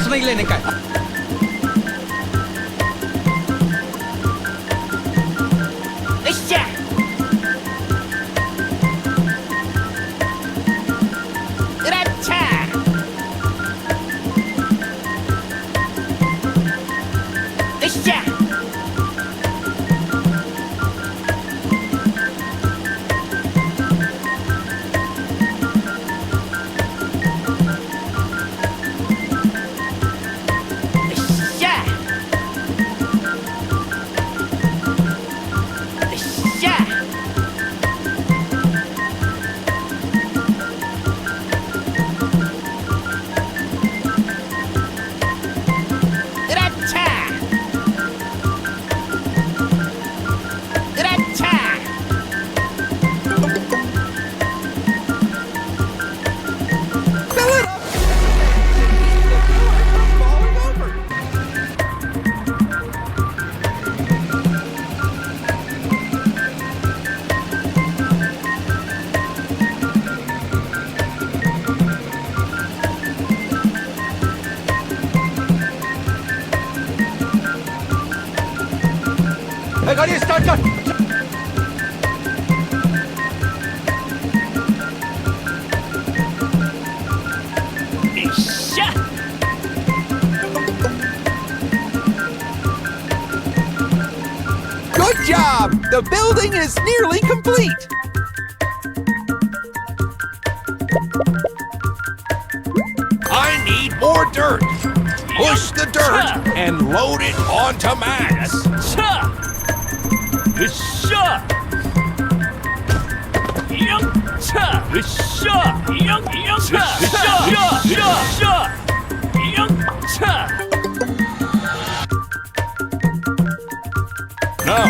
na ilenekaj. Ища! Рача! Ища! Hey, गाड़ी start कर. Ища! Good job! The building is nearly complete. I need more dirt. Push the dirt and load it onto Max. Cha! Ища! Young cha! Ища! Young cha! Cha! Young cha! Now,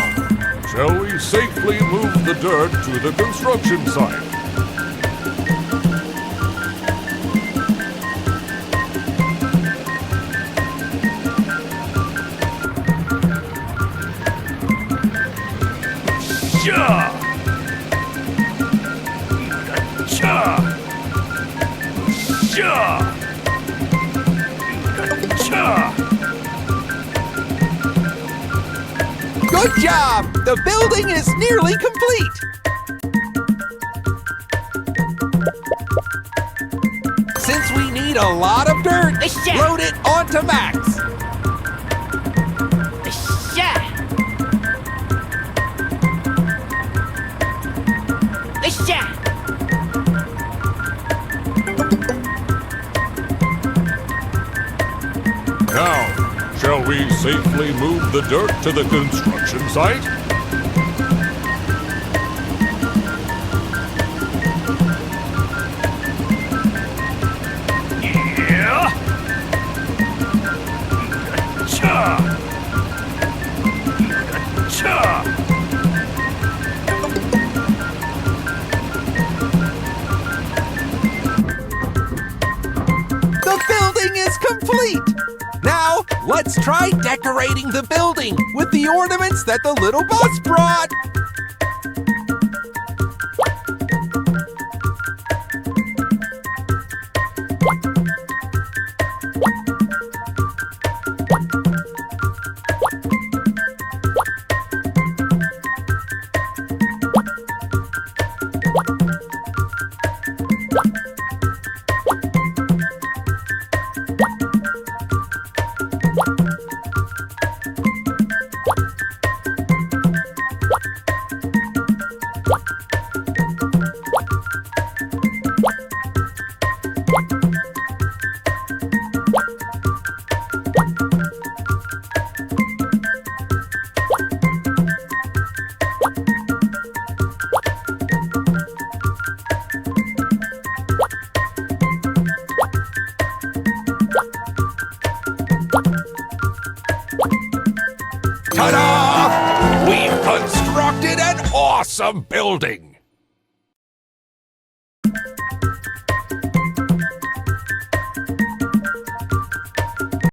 shall we safely move the dirt to the construction site? Cha! Cha! Cha! Cha! Good job! The building is nearly complete. Since we need a lot of dirt, load it onto Max. Ища! Ища! Now, shall we safely move the dirt to the construction site? Yeah! Cha! Cha! The building is complete. Now, let's try decorating the building with the ornaments that the little bus brought. Ta-da! We've constructed an awesome building.